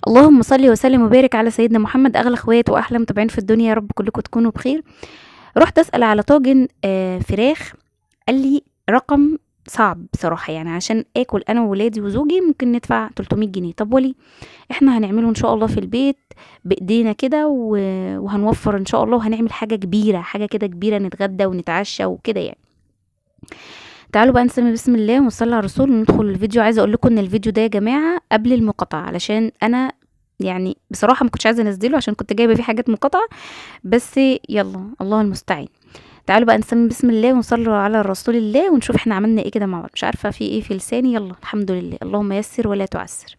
اللهم صل وسلم وبارك على سيدنا محمد، اغلى اخوات واحلى متابعين في الدنيا، يا رب كلكم تكونوا بخير. رحت اسال على طاجن فراخ. قال لي رقم صعب بصراحه، يعني عشان اكل انا وولادي وزوجي ممكن ندفع 300 جنيه. طب وليه؟ احنا هنعمله ان شاء الله في البيت بايدينا كده وهنوفر ان شاء الله، وهنعمل حاجه كبيره، حاجه كده كبيره نتغدى ونتعشى وكده يعني. تعالوا بقى نسمي بسم الله ونصلي على الرسول وندخل الفيديو. عايزه اقول لكم ان الفيديو ده يا جماعه قبل المقاطعه، علشان انا يعني بصراحه ما كنتش عايزه انزله عشان كنت جايبه فيه حاجات مقاطعه، بس يلا الله المستعان. تعالوا بقى نسمي بسم الله ونصلي على رسول الله ونشوف احنا عملنا ايه كده مع بعض. مش عارفه في ايه في لساني، يلا الحمد لله، اللهم يسر ولا تعسر.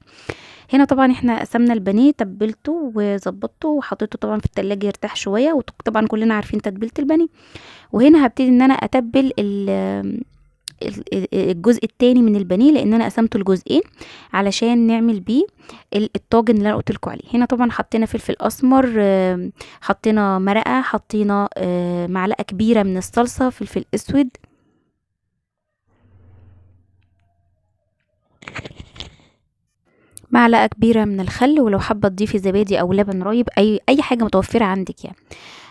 هنا طبعا احنا قسمنا البانيه، تبلته وظبطته وحطيته طبعا في التلاجة يرتاح شويه، وطبعا كلنا عارفين تتبيله البانيه. وهنا هبتدي ان انا اتبل الجزء التاني من البانيه، لان انا قسمته لجزئين علشان نعمل بيه الطاجن اللي انا قلت لكم عليه. هنا طبعا حطينا فلفل اسمر، حطينا مرقه، حطينا معلقه كبيره من الصلصه، فلفل اسود، معلقه كبيره من الخل، ولو حابه تضيفي زبادي او لبن رايب، اي حاجه متوفره عندك يعني.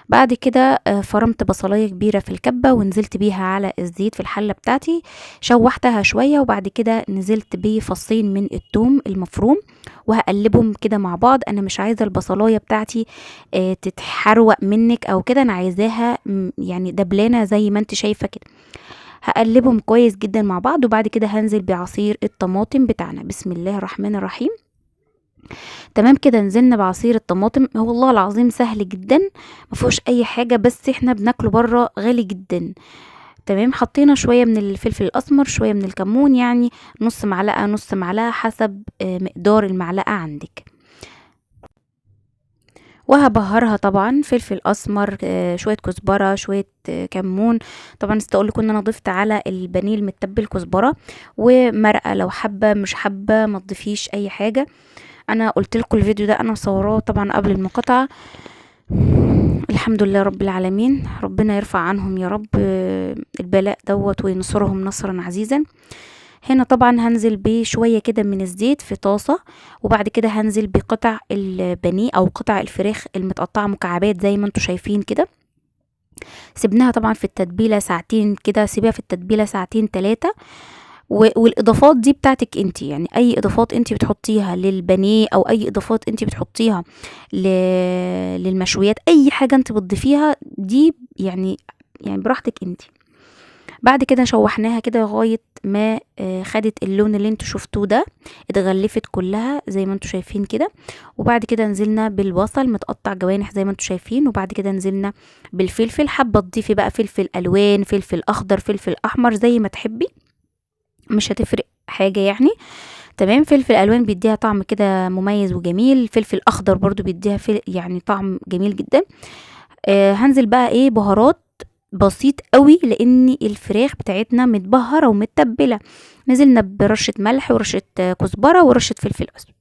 بعد كده فرمت بصلايه كبيره في الكبه ونزلت بيها على الزيت في الحله بتاعتي، شوحتها شويه، وبعد كده نزلت بفصين من الثوم المفروم وهقلبهم كده مع بعض. انا مش عايزه البصلايه بتاعتي تتحروق منك او كده، انا عايزاها يعني دبلانه زي ما انت شايفه كده. هقلبهم كويس جدا مع بعض، وبعد كده هنزل بعصير الطماطم بتاعنا. بسم الله الرحمن الرحيم. تمام كده، نزلنا بعصير الطماطم. هو والله العظيم سهل جدا، مفيهوش اي حاجه، بس احنا بناكله بره غالي جدا. تمام، حطينا شويه من الفلفل الاسمر، شويه من الكمون، يعني نص معلقه نص معلقه حسب مقدار المعلقه عندك. وهبهرها طبعا فلفل اسمر، شويه كزبره، شويه كمون. طبعا نسيت اقول لكم ان انا ضفت على البانيه المتبل كزبره ومرقه، لو حابه مش حابه ما تضيفيش اي حاجه. انا قلت لكم الفيديو ده انا مصوراه طبعا قبل المقاطعه. الحمد لله رب العالمين، ربنا يرفع عنهم يا رب البلاء دوت وينصرهم نصرا عزيزا. هنا طبعا هنزل بشوية كده من الزيت في طاسة، وبعد كده هنزل بقطع البانيه او قطع الفراخ المتقطعة مكعبات زي ما انتم شايفين كده. سيبناها طبعا في التتبيلة ساعتين كده، سيبها في التتبيلة ساعتين 3. والاضافات دي بتاعتك انت، يعني اي اضافات انت بتحطيها للبانيه او اي اضافات انت بتحطيها ل... للمشويات، اي حاجه انت بتضيفيها دي يعني براحتك انت. بعد كده شوحناها كده لغايه ما خدت اللون اللي انتوا شفتوه ده، اتغلفت كلها زي ما انتوا شايفين كده. وبعد كده نزلنا بالبصل متقطع جوانح زي ما انتوا شايفين، وبعد كده نزلنا بالفلفل. حابه تضيفي بقى فلفل الوان، فلفل اخضر، فلفل احمر، زي ما تحبي، مش هتفرق حاجة يعني. تمام، فلفل الوان بيديها طعم كده مميز وجميل، فلفل اخضر برضو بيديها يعني طعم جميل جدا. هنزل بقى ايه بهارات بسيط قوي، لان الفراخ بتاعتنا متبهره ومتبله. نزلنا برشه ملح ورشه كزبره ورشه فلفل اسود.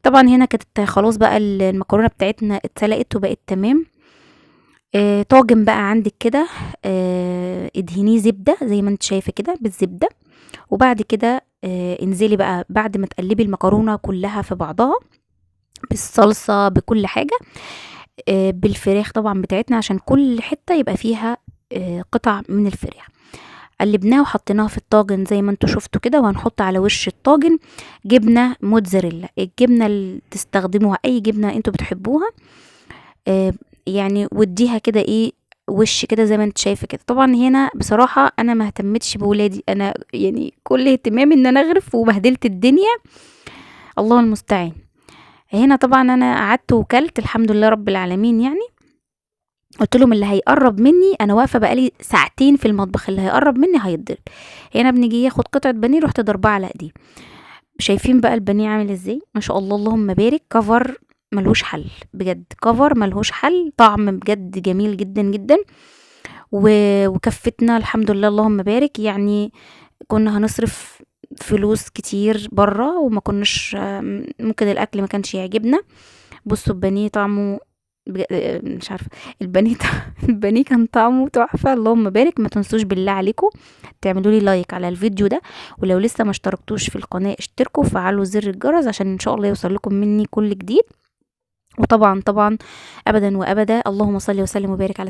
طبعا هنا كانت خلاص بقى المكرونه بتاعتنا اتسلقت وبقت تمام. طاجن بقى عندك كده، ادهنيه زبده زي ما انت شايفه كده بالزبده، وبعد كده انزلي بقى بعد ما تقلبي المكرونه كلها في بعضها بالصلصه بكل حاجه، بالفراخ طبعا بتاعتنا عشان كل حته يبقى فيها قطع من الفراخ. قلبناها وحطيناها في الطاجن زي ما انتوا شفتوا كده، وهنحط على وش الطاجن جبنه موتزاريلا. الجبنه اللي تستخدموها اي جبنه انتوا بتحبوها، آه، يعني وديها كده ايه وش كده زي ما انت شايفه كده. طبعا هنا بصراحه انا ما اهتمتش بولادي، انا يعني كل اهتمامي ان انا اغرف وبهدلت الدنيا، الله المستعان. هنا طبعا انا قعدت وكلت الحمد لله رب العالمين يعني. قلت لهم اللي هيقرب مني، انا واقفه بقالي ساعتين في المطبخ، اللي هيقرب مني هيتضرب. هنا بنيجي ياخد قطعه بانيه رحت ضربها على ايديه. شايفين بقى البانيه عامل ازاي، ما شاء الله اللهم بارك. كفر ملهوش حل بجد، كفر ملهوش حل، طعم بجد جميل جدا جدا. وكفتنا الحمد لله اللهم بارك. يعني كنا هنصرف فلوس كتير برا وما كناش ممكن الاكل ما كانش يعجبنا. بصوا البانيه طعمه مش عارفة البانيه البانيه كان طعمه تحفة، اللهم بارك. ما تنسوش بالله عليكم تعملوا لي لايك على الفيديو ده، ولو لسه ما اشتركتوش في القناة اشتركوا وفعلوا زر الجرس عشان ان شاء الله يوصل لكم مني كل جديد. وطبعا طبعا ابدا وابدا اللهم صل وسلم وبارك على